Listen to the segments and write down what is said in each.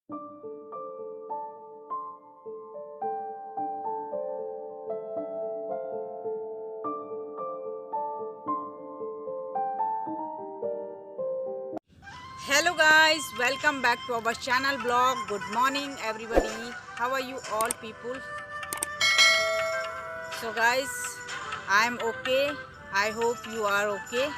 Hello guys, welcome back to our channel blog. Good morning everybody. How are you all people? So guys, I am okay. I hope you are okay.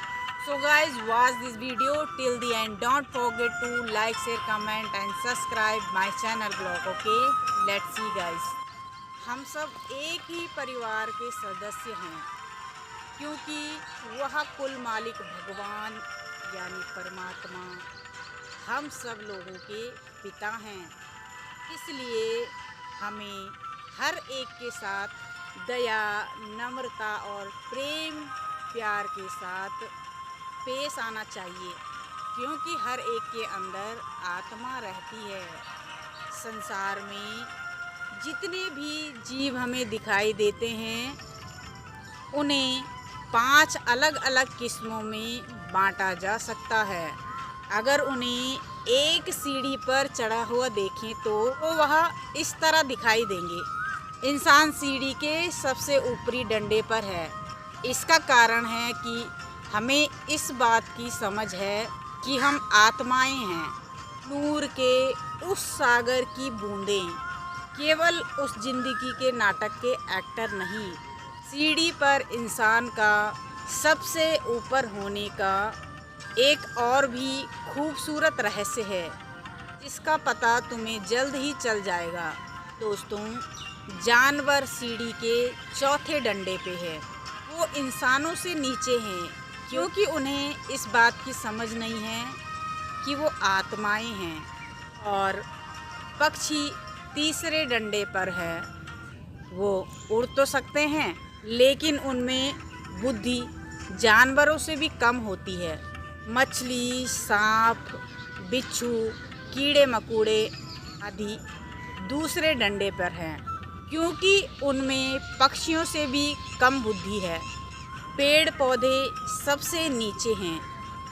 So guys, watch this video till the end. Don't forget to like, share, comment and subscribe my channel blog. Okay? Let's see guys. हम सब एक ही परिवार के सदस्य हैं, क्योंकि वह कुल मालिक भगवान यानी परमात्मा हम सब लोगों के पिता हैं। इसलिए हमें हर एक के साथ दया, नम्रता और प्रेम प्यार के साथ पेश आना चाहिए, क्योंकि हर एक के अंदर आत्मा रहती है। संसार में जितने भी जीव हमें दिखाई देते हैं, उन्हें 5 अलग अलग किस्मों में बांटा जा सकता है। अगर उन्हें एक सीढ़ी पर चढ़ा हुआ देखें तो वह इस तरह दिखाई देंगे। इंसान सीढ़ी के सबसे ऊपरी डंडे पर है। इसका कारण है कि हमें इस बात की समझ है कि हम आत्माएं हैं, नूर के उस सागर की बूंदें, केवल उस जिंदगी के नाटक के एक्टर नहीं। सीढ़ी पर इंसान का सबसे ऊपर होने का एक और भी खूबसूरत रहस्य है, जिसका पता तुम्हें जल्द ही चल जाएगा। दोस्तों, जानवर सीढ़ी के चौथे डंडे पे है। वो इंसानों से नीचे हैं, क्योंकि उन्हें इस बात की समझ नहीं है कि वो आत्माएं हैं। और पक्षी तीसरे डंडे पर है। वो उड़ तो सकते हैं, लेकिन उनमें बुद्धि जानवरों से भी कम होती है। मछली, सांप, बिच्छू, कीड़े मकोड़े आदि दूसरे डंडे पर हैं, क्योंकि उनमें पक्षियों से भी कम बुद्धि है। पेड़ पौधे सबसे नीचे हैं।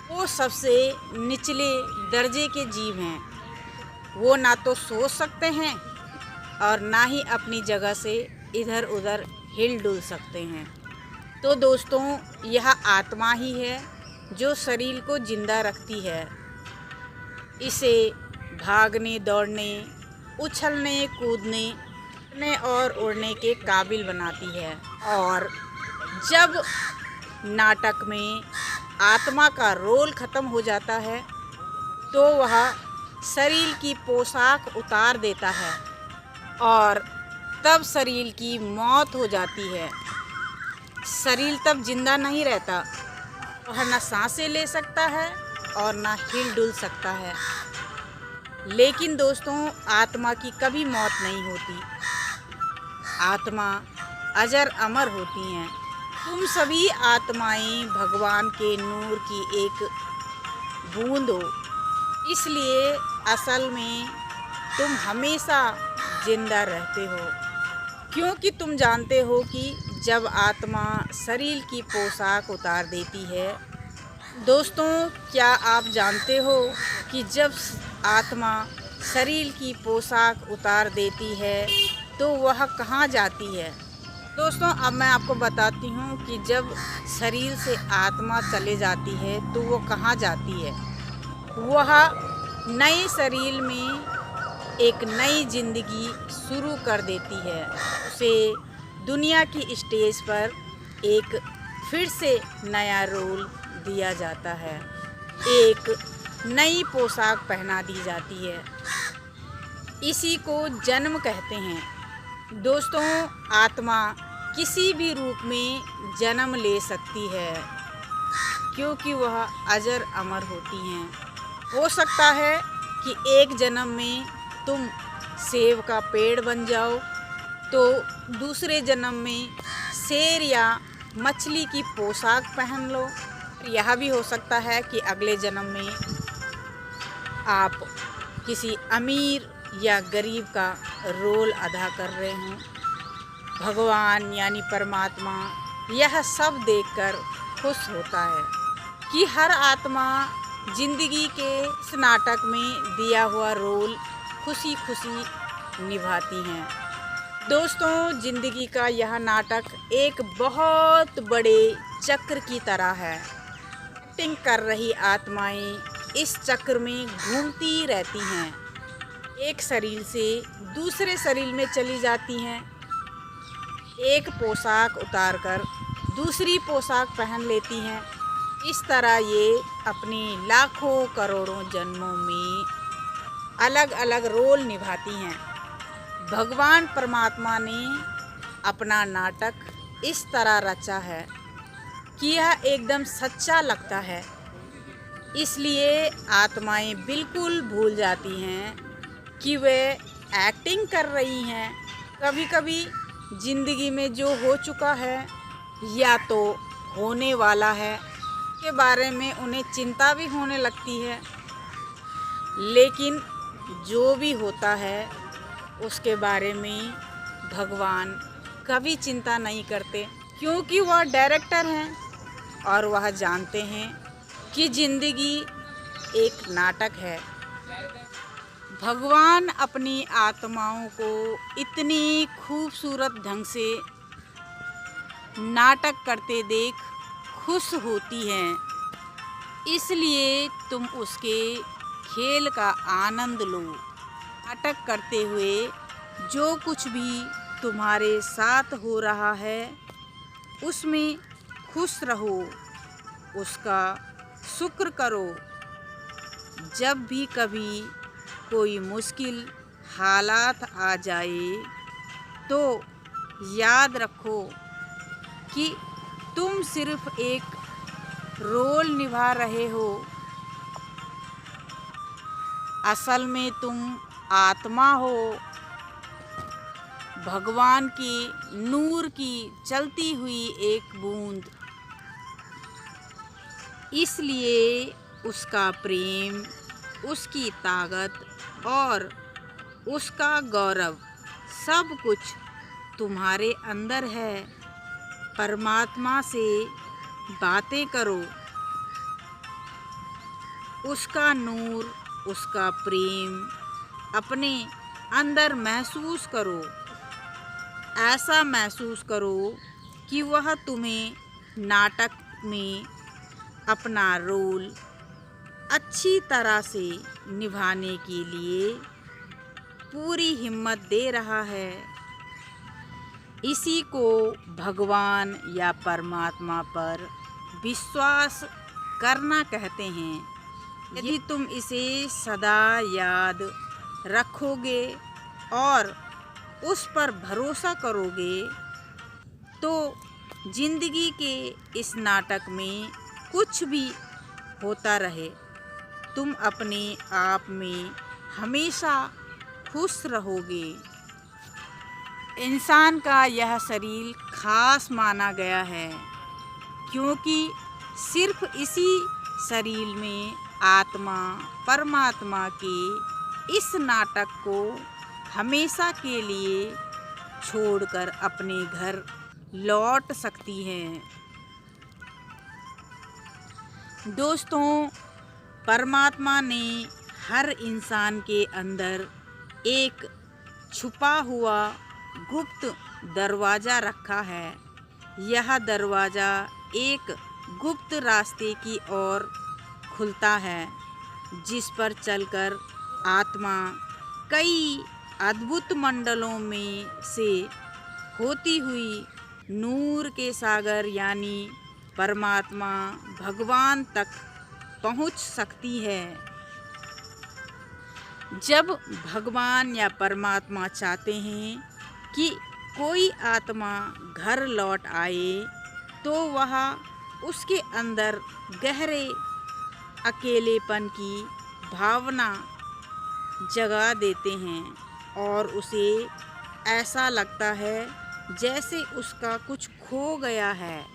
वो सबसे निचले दर्जे के जीव हैं। वो ना तो सोच सकते हैं और ना ही अपनी जगह से इधर उधर हिल डुल सकते हैं। तो दोस्तों, यह आत्मा ही है जो शरीर को जिंदा रखती है। इसे भागने, दौड़ने, उछलने, कूदने और उड़ने के काबिल बनाती है। और जब नाटक में आत्मा का रोल ख़त्म हो जाता है, तो वह शरीर की पोशाक उतार देता है और तब शरीर की मौत हो जाती है। शरीर तब जिंदा नहीं रहता। वह न सांसें ले सकता है और न हिल डुल सकता है। लेकिन दोस्तों, आत्मा की कभी मौत नहीं होती। आत्मा अजर अमर होती हैं। तुम सभी आत्माएं भगवान के नूर की एक बूंद हो। इसलिए असल में तुम हमेशा जिंदा रहते हो, क्योंकि तुम जानते हो कि जब आत्मा शरीर की पोशाक उतार देती है। दोस्तों, क्या आप जानते हो कि जब आत्मा शरीर की पोशाक उतार देती है तो वह कहाँ जाती है? दोस्तों, अब मैं आपको बताती हूँ कि जब शरीर से आत्मा चले जाती है तो वो कहाँ जाती है। वह नए शरीर में एक नई जिंदगी शुरू कर देती है। उसे दुनिया की स्टेज पर एक फिर से नया रोल दिया जाता है। एक नई पोशाक पहना दी जाती है। इसी को जन्म कहते हैं। दोस्तों, आत्मा किसी भी रूप में जन्म ले सकती है, क्योंकि वह अजर अमर होती हैं। हो सकता है कि एक जन्म में तुम सेब का पेड़ बन जाओ, तो दूसरे जन्म में शेर या मछली की पोशाक पहन लो। यह भी हो सकता है कि अगले जन्म में आप किसी अमीर या गरीब का रोल अदा कर रहे हों। भगवान यानी परमात्मा यह सब देखकर खुश होता है कि हर आत्मा जिंदगी के इस नाटक में दिया हुआ रोल खुशी खुशी निभाती हैं। दोस्तों, ज़िंदगी का यह नाटक एक बहुत बड़े चक्र की तरह है। एक्टिंग कर रही आत्माएं इस चक्र में घूमती रहती हैं, एक शरीर से दूसरे शरीर में चली जाती हैं, एक पोशाक उतारकर दूसरी पोशाक पहन लेती हैं। इस तरह ये अपने लाखों करोड़ों जन्मों में अलग अलग रोल निभाती हैं। भगवान परमात्मा ने अपना नाटक इस तरह रचा है कि यह एकदम सच्चा लगता है, इसलिए आत्माएं बिल्कुल भूल जाती हैं कि वे एक्टिंग कर रही हैं। कभी कभी ज़िंदगी में जो हो चुका है या तो होने वाला है के बारे में उन्हें चिंता भी होने लगती है, लेकिन जो भी होता है उसके बारे में भगवान कभी चिंता नहीं करते, क्योंकि वह डायरेक्टर हैं और वह जानते हैं कि ज़िंदगी एक नाटक है। भगवान अपनी आत्माओं को इतनी खूबसूरत ढंग से नाटक करते देख खुश होती हैं, इसलिए तुम उसके खेल का आनंद लो। नाटक करते हुए जो कुछ भी तुम्हारे साथ हो रहा है उसमें खुश रहो, उसका शुक्र करो। जब भी कभी कोई मुश्किल हालात आ जाए तो याद रखो कि तुम सिर्फ एक रोल निभा रहे हो, असल में तुम आत्मा हो, भगवान की नूर की चलती हुई एक बूंद। इसलिए उसका प्रेम, उसकी ताकत और उसका गौरव सब कुछ तुम्हारे अंदर है। परमात्मा से बातें करो, उसका नूर, उसका प्रेम अपने अंदर महसूस करो। ऐसा महसूस करो कि वह तुम्हें नाटक में अपना रोल अच्छी तरह से निभाने के लिए पूरी हिम्मत दे रहा है। इसी को भगवान या परमात्मा पर विश्वास करना कहते हैं। यदि तुम इसे सदा याद रखोगे और उस पर भरोसा करोगे तो जिंदगी के इस नाटक में कुछ भी होता रहे, तुम अपने आप में हमेशा खुश रहोगे। इंसान का यह शरीर खास माना गया है क्योंकि सिर्फ इसी शरीर में आत्मा परमात्मा के इस नाटक को हमेशा के लिए छोड़कर अपने घर लौट सकती है। दोस्तों, परमात्मा ने हर इंसान के अंदर एक छुपा हुआ गुप्त दरवाज़ा रखा है। यह दरवाज़ा एक गुप्त रास्ते की ओर खुलता है, जिस पर चलकर आत्मा कई अद्भुत मंडलों में से होती हुई नूर के सागर यानी परमात्मा भगवान तक पहुंच सकती है। जब भगवान या परमात्मा चाहते हैं कि कोई आत्मा घर लौट आए तो वह उसके अंदर गहरे अकेलेपन की भावना जगा देते हैं और उसे ऐसा लगता है जैसे उसका कुछ खो गया है।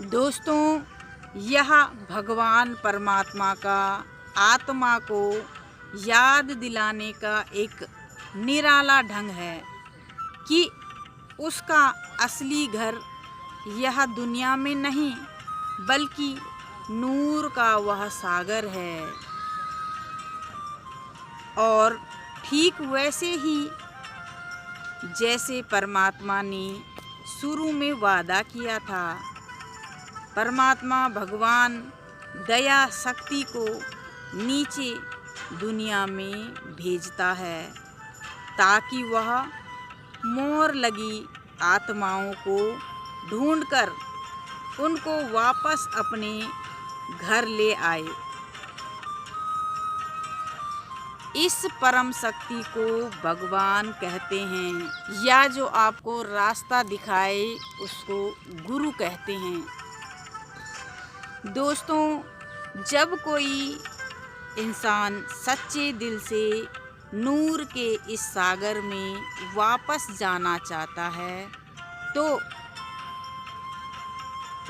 दोस्तों, यह भगवान परमात्मा का आत्मा को याद दिलाने का एक निराला ढंग है कि उसका असली घर यह दुनिया में नहीं बल्कि नूर का वह सागर है। और ठीक वैसे ही जैसे परमात्मा ने शुरू में वादा किया था, परमात्मा भगवान दया शक्ति को नीचे दुनिया में भेजता है ताकि वह मोर लगी आत्माओं को ढूंढकर उनको वापस अपने घर ले आए। इस परम शक्ति को भगवान कहते हैं, या जो आपको रास्ता दिखाए उसको गुरु कहते हैं। दोस्तों, जब कोई इंसान सच्चे दिल से नूर के इस सागर में वापस जाना चाहता है तो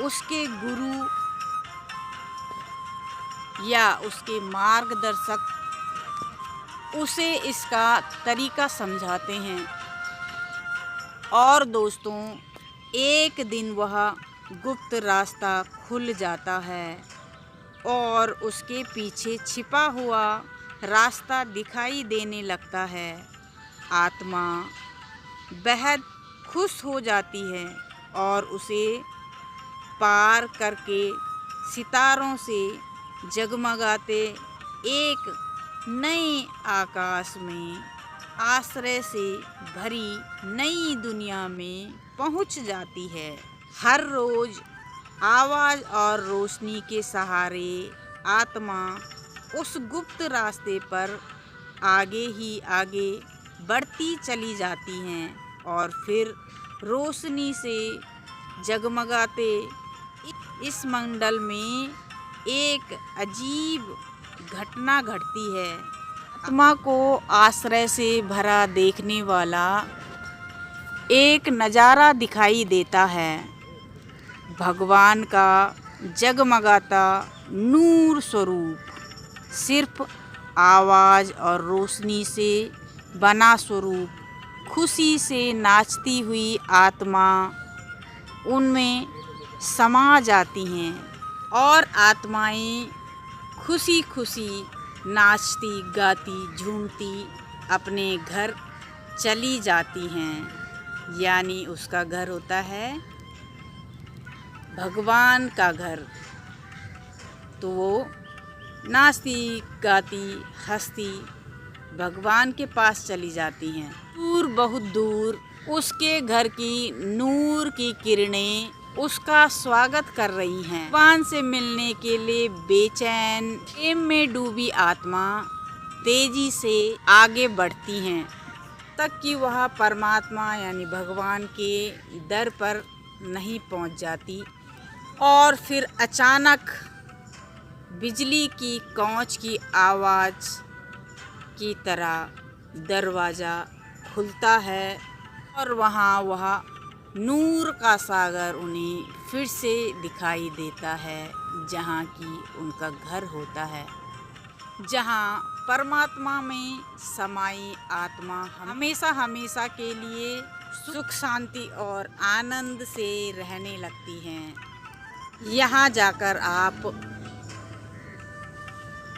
उसके गुरु या उसके मार्गदर्शक उसे इसका तरीका समझाते हैं। और दोस्तों, एक दिन वह गुप्त रास्ता खुल जाता है और उसके पीछे छिपा हुआ रास्ता दिखाई देने लगता है। आत्मा बेहद खुश हो जाती है और उसे पार करके सितारों से जगमगाते एक नए आकाश में आश्रय से भरी नई दुनिया में पहुंच जाती है। हर रोज आवाज़ और रोशनी के सहारे आत्मा उस गुप्त रास्ते पर आगे ही आगे बढ़ती चली जाती हैं और फिर रोशनी से जगमगाते इस मंडल में एक अजीब घटना घटती है। आत्मा को आश्रय से भरा देखने वाला एक नज़ारा दिखाई देता है। भगवान का जगमगाता नूर स्वरूप, सिर्फ आवाज़ और रोशनी से बना स्वरूप, खुशी से नाचती हुई आत्मा उनमें समा जाती हैं और आत्माएं खुशी खुशी नाचती गाती झूमती अपने घर चली जाती हैं। यानी उसका घर होता है भगवान का घर। तो वो नाचती गाती हंसती भगवान के पास चली जाती हैं। दूर, बहुत दूर उसके घर की नूर की किरणें उसका स्वागत कर रही हैं। भगवान से मिलने के लिए बेचैन प्रेम में डूबी आत्मा तेजी से आगे बढ़ती हैं तक कि वह परमात्मा यानी भगवान के दर पर नहीं पहुंच जाती। और फिर अचानक बिजली की कौंच की आवाज़ की तरह दरवाज़ा खुलता है और वहाँ वह नूर का सागर उन्हें फिर से दिखाई देता है, जहाँ की उनका घर होता है, जहाँ परमात्मा में समाई आत्मा हमेशा हमेशा के लिए सुख शांति और आनंद से रहने लगती हैं। यहाँ जाकर आप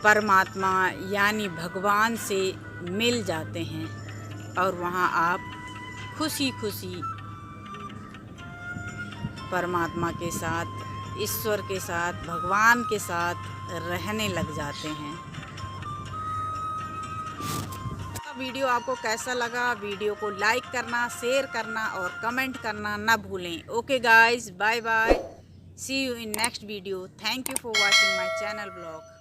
परमात्मा यानी भगवान से मिल जाते हैं और वहाँ आप खुशी खुशी परमात्मा के साथ, ईश्वर के साथ, भगवान के साथ रहने लग जाते हैं। वीडियो आपको कैसा लगा? वीडियो को लाइक करना, शेयर करना और कमेंट करना ना भूलें। Okay guys, bye bye, see you in next video. Thank you for watching my channel blog.